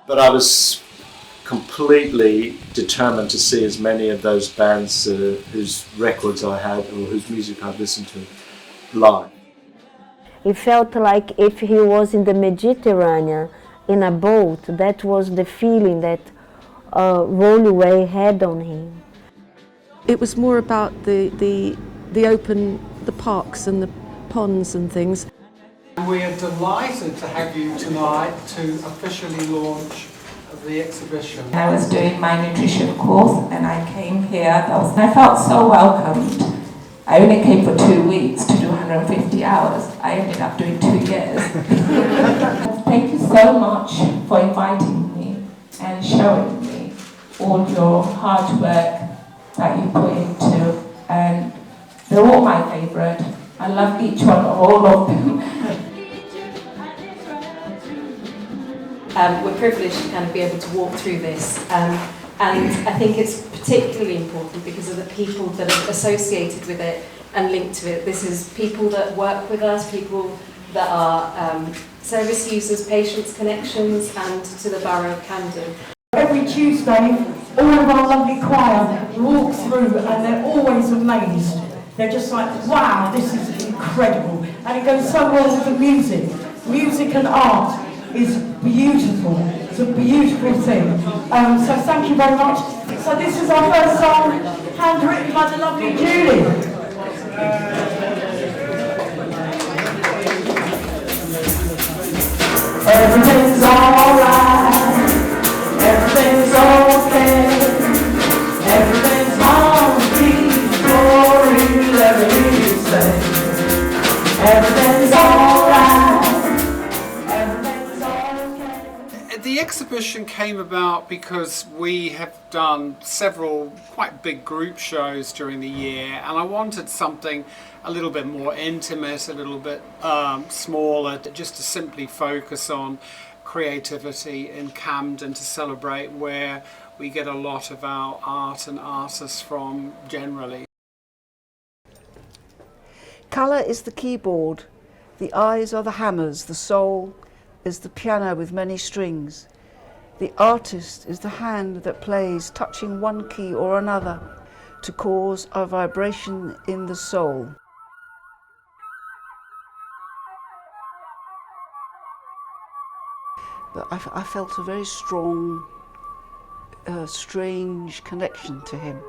But I was completely determined to see as many of those bands whose records I had or whose music I'd listened to live. It felt like if he was in the Mediterranean in a boat. That was the feeling that Rollaway had on him. It was more about the open, the parks and the ponds and things. We are delighted to have you tonight to officially launch the exhibition. I was doing my nutrition course and I came here. I felt so welcomed. I only came for 2 weeks to do 150 hours. I ended up doing 2 years. Thank you so much for inviting me and showing me all your hard work that you put into, and they're all my favourite. I love each one, all of them. We're privileged to kind of be able to walk through this, and I think it's particularly important because of the people that are associated with it and linked to it. This is people that work with us, people that are service users, patients, connections, and to the borough of Camden. Every Tuesday, all of our lovely choir walk through and they're always amazed. They're just like, wow, this is incredible. And it goes so well with the music. Music and art is beautiful. It's a beautiful thing. So thank you very much. So this is our first song, handwritten by the lovely Julie. Everything's alright. Everything's okay. Everything's hunky dory. Let me say. Everything's alright. Everything's okay. The exhibition came about because we have done several quite big group shows during the year, and I wanted something a little bit more intimate, a little bit smaller, just to simply focus on creativity in Camden, to celebrate where we get a lot of our art and artists from generally. Colour is the keyboard, the eyes are the hammers, the soul is the piano with many strings. The artist is the hand that plays, touching one key or another to cause a vibration in the soul. But I felt a very strong, strange connection to him,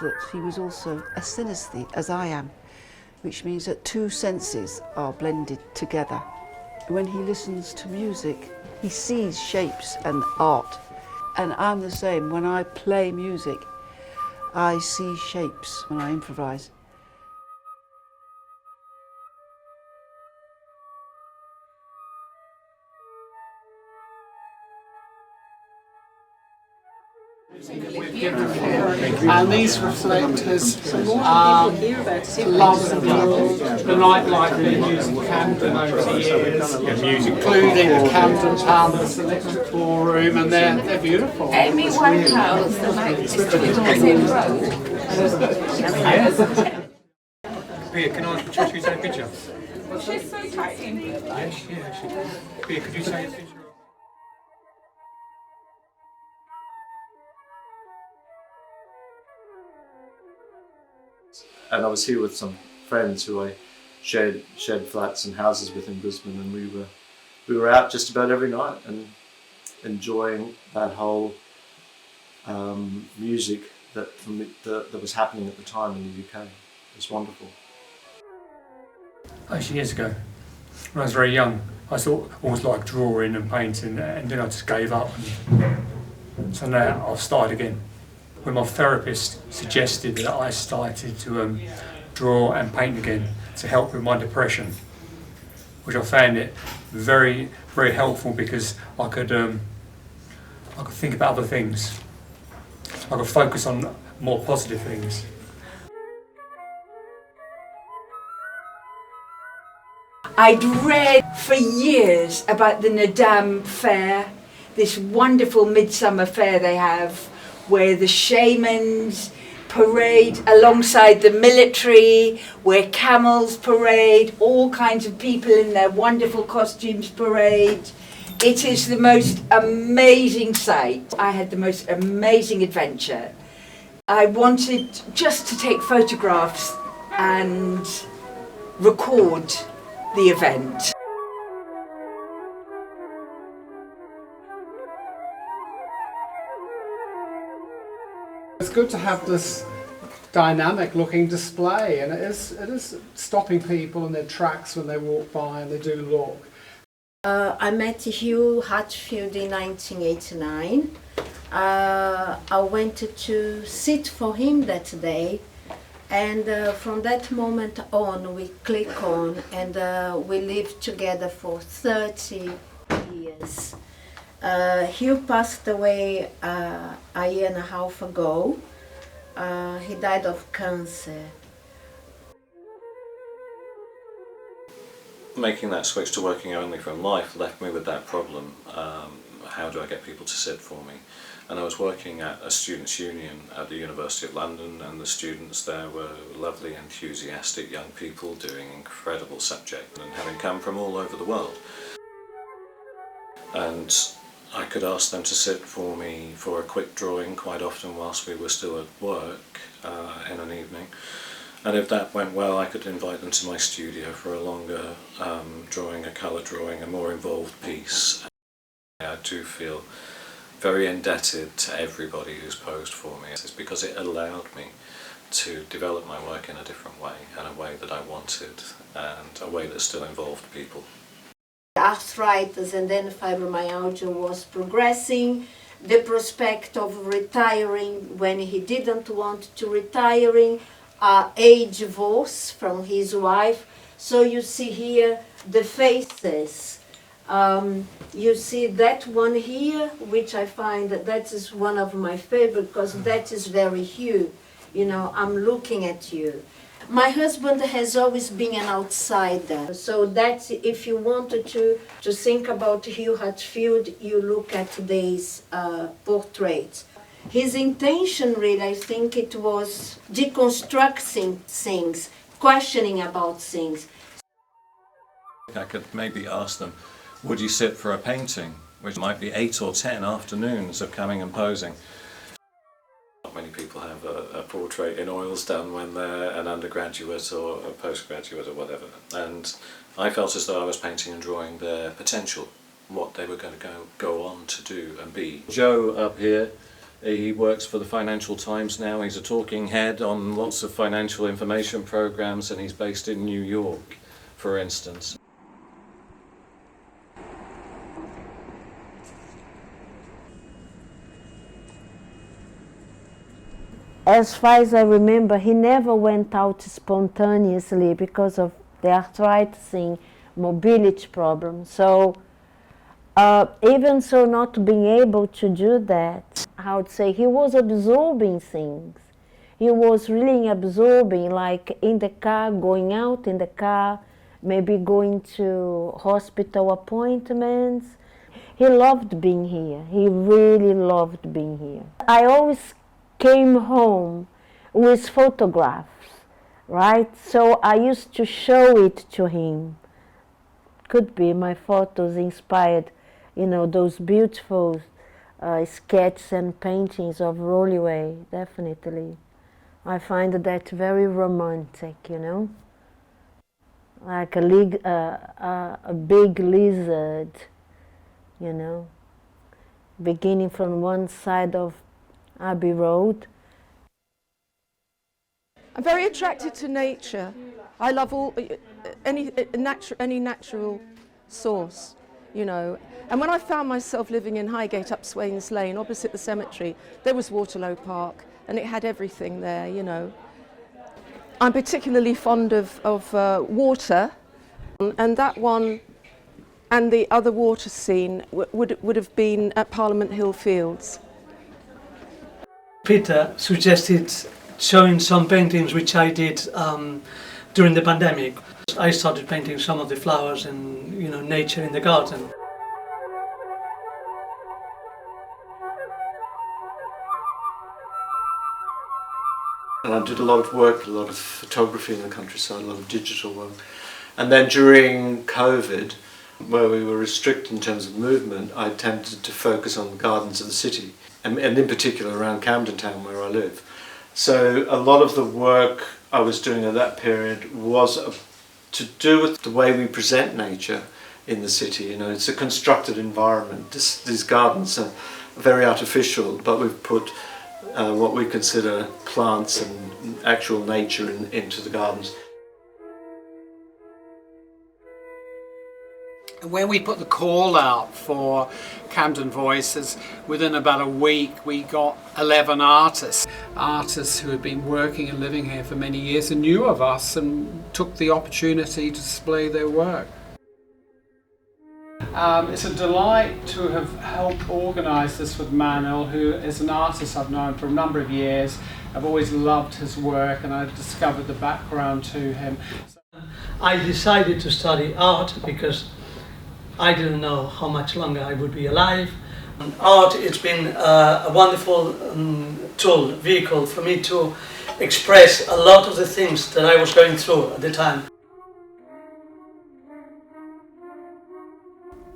that he was also a synesthete, as I am, which means that two senses are blended together. When he listens to music, he sees shapes and art. And I'm the same. When I play music, I see shapes when I improvise. And these reflect his love of the nightlife in music Camden over the years, including the Camden Palace, Electric Ballroom, and they're beautiful. Amy Winehouse, the nicest twins in road. Pia, can I ask you to take a picture? She's so tiny. Yes, yeah. Pia, could you take a picture? And I was here with some friends who I shared flats and houses with in Brisbane, and we were out just about every night and enjoying that whole music that was happening at the time in the UK. It was wonderful. Actually, years ago, when I was very young, I always liked drawing and painting, and then I just gave up. So now I've started again. When my therapist suggested that I started to draw and paint again to help with my depression, which I found it very, very helpful, because I could think about other things. I could focus on more positive things. I'd read for years about the Nadam Fair, this wonderful midsummer fair they have, where the shamans parade alongside the military, where camels parade, all kinds of people in their wonderful costumes parade. It is the most amazing sight. I had the most amazing adventure. I wanted just to take photographs and record the event. It's good to have this dynamic looking display, and it is stopping people in their tracks when they walk by and they do look. I met Hugh Hatfield in 1989. I went to sit for him that day, and from that moment on we click on, and we lived together for 30 years. Hugh passed away a year and a half ago. He died of cancer. Making that switch to working only from life left me with that problem. How do I get people to sit for me? And I was working at a students' union at the University of London, and the students there were lovely, enthusiastic young people doing incredible subject and having come from all over the world. And I could ask them to sit for me for a quick drawing quite often whilst we were still at work in an evening. And if that went well, I could invite them to my studio for a longer drawing, a colour drawing, a more involved piece. I do feel very indebted to everybody who's posed for me. It's because it allowed me to develop my work in a different way, and a way that I wanted, and a way that still involved people. Arthritis and then fibromyalgia was progressing. The prospect of retiring when he didn't want to retiring, a divorce from his wife. So you see here the faces. You see that one here, which I find that is one of my favorite, because that is very Hugh. You know, I'm looking at you. My husband has always been an outsider, so that's, if you wanted to think about Hugh Hatfield, you look at these portraits. His intention really, I think it was deconstructing things, questioning about things. I could maybe ask them, would you sit for a painting, which might be 8 or 10 afternoons of coming and posing. Not many people have a portrait in oils done when they're an undergraduate or a postgraduate or whatever, and I felt as though I was painting and drawing their potential, what they were going to go on to do and be. Joe up here, he works for the Financial Times now. He's a talking head on lots of financial information programs, and he's based in New York, for instance. As far as I remember, he never went out spontaneously because of the arthritis and mobility problem. So even so, not being able to do that, I would say he was absorbing things. He was really absorbing, like in the car, going out in the car, maybe going to hospital appointments. He loved being here. He really loved being here. I always came home with photographs, right? So I used to show it to him. Could be my photos inspired, you know, those beautiful sketches and paintings of Rollway, definitely. I find that very romantic, you know? Like a big lizard, you know, beginning from one side of Abbey Road. I'm very attracted to nature. I love any natural source, you know. And when I found myself living in Highgate up Swains Lane, opposite the cemetery, there was Waterloo Park, and it had everything there, you know. I'm particularly fond of water, and that one and the other water scene would have been at Parliament Hill Fields. Peter suggested showing some paintings which I did during the pandemic. I started painting some of the flowers and, you know, nature in the garden. And I did a lot of work, a lot of photography in the countryside, a lot of digital work. And then during COVID, where we were restricted in terms of movement, I tended to focus on the gardens of the city, and in particular around Camden town where I live. So a lot of the work I was doing at that period was to do with the way we present nature in the city. You know, it's a constructed environment. These gardens are very artificial, but we've put what we consider plants and actual nature into the gardens. When we put the call out for Camden Voices, within about a week we got 11 artists who had been working and living here for many years and knew of us and took the opportunity to display their work. It's a delight to have helped organise this with Manuel, who is an artist I've known for a number of years. I've always loved his work and I've discovered the background to him. I decided to study art because I didn't know how much longer I would be alive. And art, it's been a wonderful vehicle for me to express a lot of the things that I was going through at the time.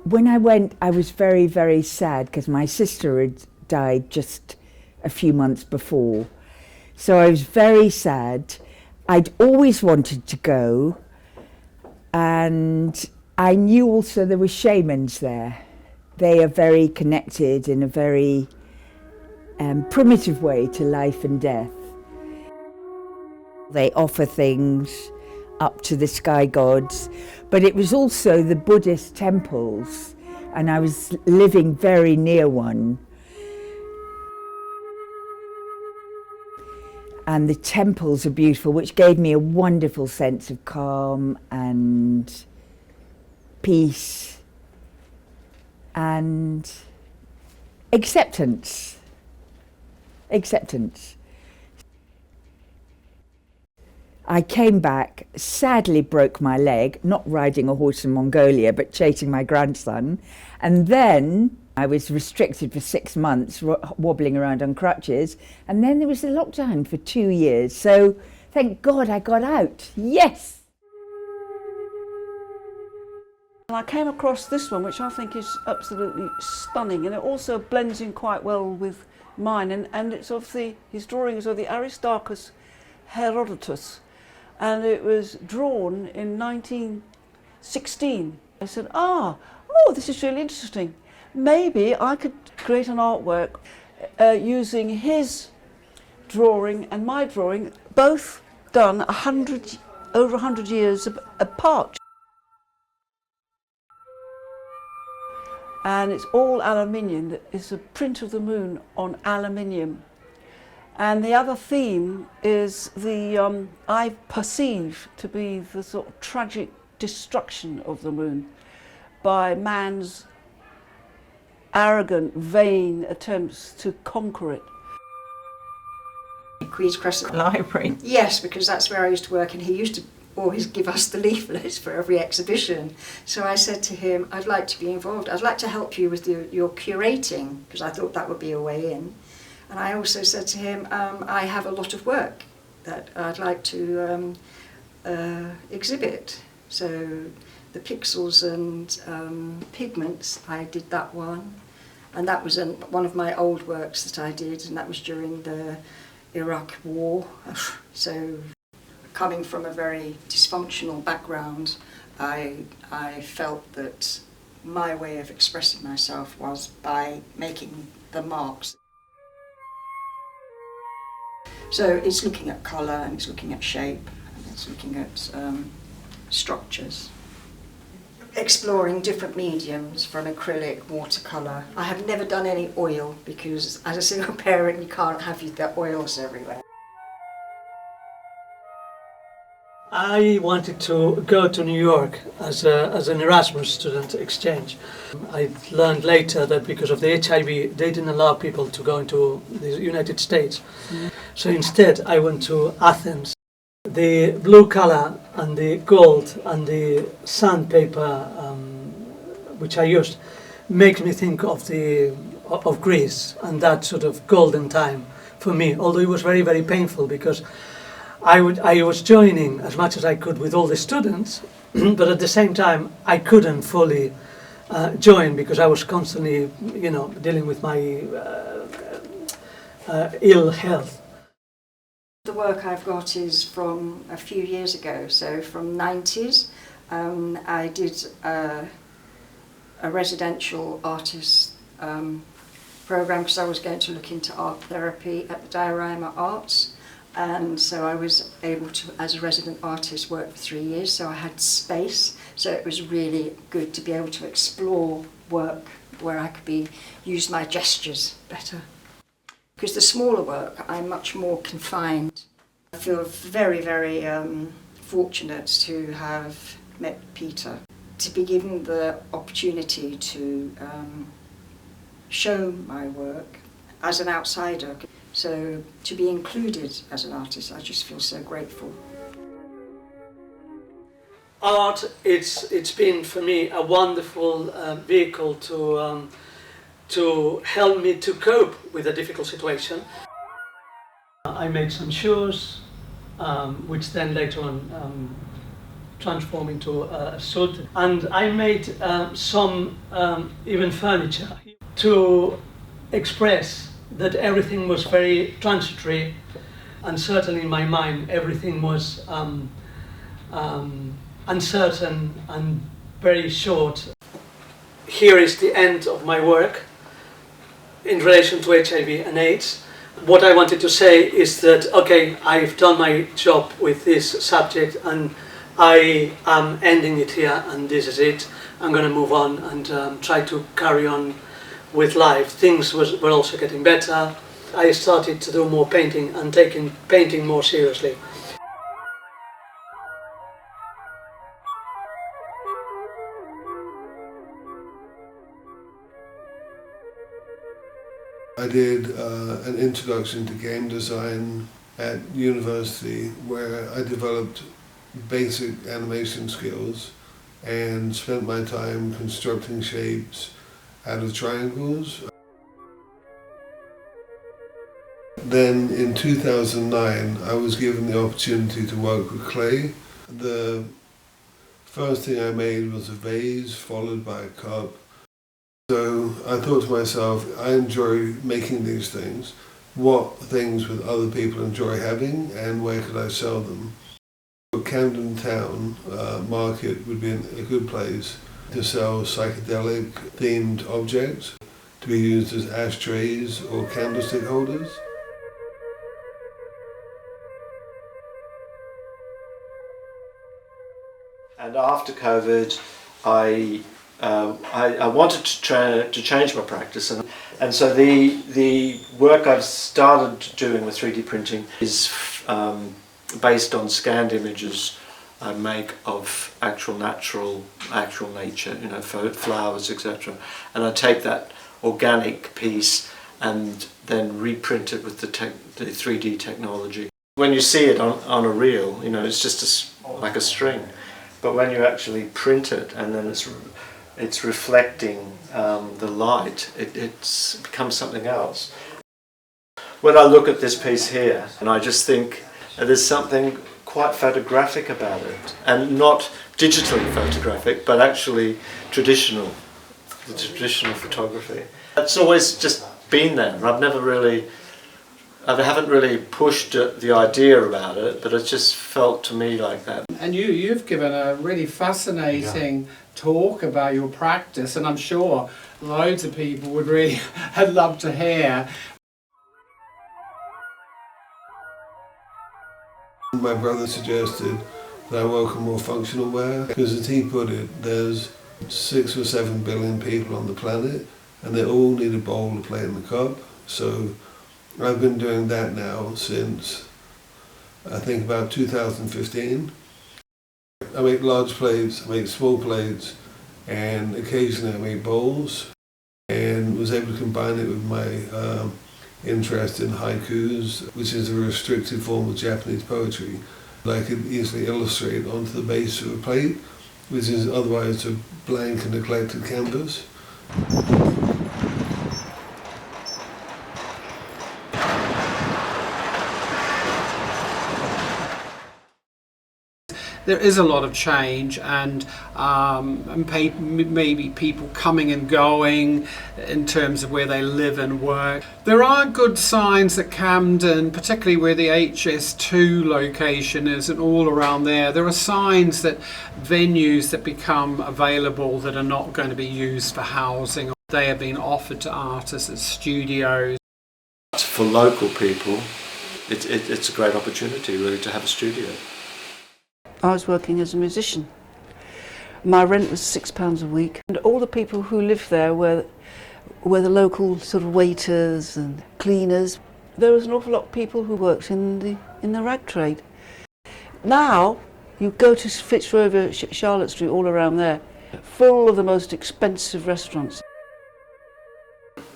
When I went, I was very, very sad because my sister had died just a few months before. So I was very sad. I'd always wanted to go, and I knew also there were shamans there. They are very connected in a very primitive way to life and death. They offer things up to the sky gods, but it was also the Buddhist temples, and I was living very near one. And the temples are beautiful, which gave me a wonderful sense of calm and peace and acceptance. I came back, sadly broke my leg, not riding a horse in Mongolia, but chasing my grandson. And then I was restricted for 6 months, wobbling around on crutches. And then there was a lockdown for 2 years. So thank God I got out. Yes! And I came across this one, which I think is absolutely stunning, and it also blends in quite well with mine. And it's his drawing is of the Aristarchus Herodotus. And it was drawn in 1916. I said, oh, this is really interesting. Maybe I could create an artwork using his drawing and my drawing, both done over 100 years apart. And it's all aluminium. It's a print of the moon on aluminium. And the other theme is I perceive to be the sort of tragic destruction of the moon by man's arrogant, vain attempts to conquer it. Queen's Crescent Library. Yes, because that's where I used to work, and he used to always give us the leaflets for every exhibition. So I said to him, I'd like to be involved. I'd like to help you with your curating, because I thought that would be a way in. And I also said to him, I have a lot of work that I'd like to exhibit. So the pixels and pigments, I did that one. And that was one of my old works that I did, and that was during the Iraq War. So coming from a very dysfunctional background, I felt that my way of expressing myself was by making the marks. So it's looking at colour, and it's looking at shape, and it's looking at structures. Exploring different mediums from acrylic, watercolour. I have never done any oil because as a single parent you can't have the oils everywhere. I wanted to go to New York as an Erasmus student exchange. I learned later that because of the HIV, they didn't allow people to go into the United States. So instead, I went to Athens. The blue color and the gold and the sandpaper, which I used, makes me think of Greece and that sort of golden time for me. Although it was very, very painful because I was joining as much as I could with all the students, but at the same time I couldn't fully join because I was constantly, dealing with my ill health. The work I've got is from a few years ago, so from 90s. I did a residential artist program because I was going to look into art therapy at the Diorama Arts, and so I was able to, as a resident artist, work for 3 years, so I had space, so it was really good to be able to explore work where I could use my gestures better. Because the smaller work, I'm much more confined. I feel very, very fortunate to have met Peter, to be given the opportunity to show my work as an outsider. So to be included as an artist, I just feel so grateful. Art, it's been for me a wonderful vehicle to help me to cope with a difficult situation. I made some shoes, which then later on transformed into a suit, and I made some even furniture to express that everything was very transitory, and certainly in my mind everything was uncertain and very short. Here is the end of my work in relation to HIV and AIDS. What I wanted to say is that, okay, I've done my job with this subject and I am ending it here, and this is it. I'm going to move on and try to carry on with life. Things were also getting better. I started to do more painting and taking painting more seriously. I did an introduction to game design at university where I developed basic animation skills and spent my time constructing shapes out of triangles. Then in 2009 I was given the opportunity to work with clay. The first thing I made was a vase followed by a cup. So I thought to myself, I enjoy making these things. What things would other people enjoy having, and where could I sell them? Camden town market would be a good place to sell psychedelic themed objects to be used as ashtrays or candlestick holders. And after COVID, I wanted to change my practice, and so the work I've started doing with 3D printing is based on scanned images I make of actual nature, flowers, etc. And I take that organic piece and then reprint it with the 3D technology. When you see it on a reel, it's just like a string, but when you actually print it and then it's reflecting the light, it becomes something else. When I look at this piece here, and I just think there's something quite photographic about it, and not digitally photographic, but actually the traditional photography. It's always just been there. I haven't really pushed the idea about it, but it just felt to me like that. And you've given a really fascinating talk about your practice, and I'm sure loads of people would really have loved to hear. My brother suggested that I work on more functional wear, because as he put it, there's 6 or 7 billion people on the planet and they all need a bowl to play in the cup. So I've been doing that now since I think about 2015. I make large plates, I make small plates, and occasionally I make bowls, and was able to combine it with my interest in haikus, which is a restricted form of Japanese poetry that I could easily illustrate onto the base of a plate, which is otherwise a blank and neglected canvas. there is a lot of change, and maybe people coming and going in terms of where they live and work. There are good signs that Camden, particularly where the HS2 location is and all around there are signs that venues that become available that are not going to be used for housing, they are being offered to artists as studios. For local people, it's a great opportunity really to have a studio. I was working as a musician. My rent was £6 a week, and all the people who lived there were the local sort of waiters and cleaners. There was an awful lot of people who worked in the rag trade. Now you go to Fitzroy, Charlotte Street, all around there, full of the most expensive restaurants.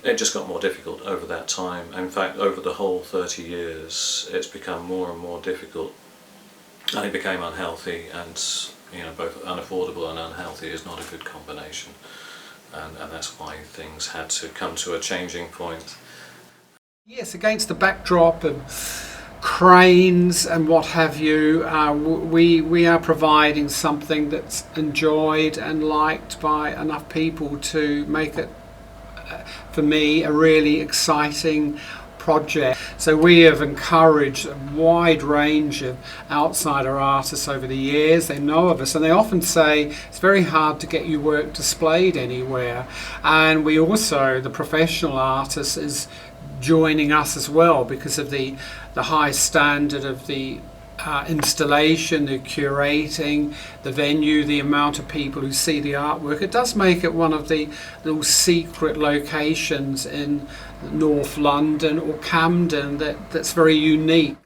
It just got more difficult over that time. In fact, over the whole 30 years, it's become more and more difficult. And it became unhealthy, and both unaffordable and unhealthy is not a good combination. And that's why things had to come to a changing point. Yes, against the backdrop of cranes and what have you, we are providing something that's enjoyed and liked by enough people to make it, for me, a really exciting project. So we have encouraged a wide range of outsider artists over the years. They know of us and they often say it's very hard to get your work displayed anywhere. And we also, the professional artist is joining us as well because of the high standard of the installation, the curating, the venue, the amount of people who see the artwork. It does make it one of the little secret locations in North London or Camden that's very unique.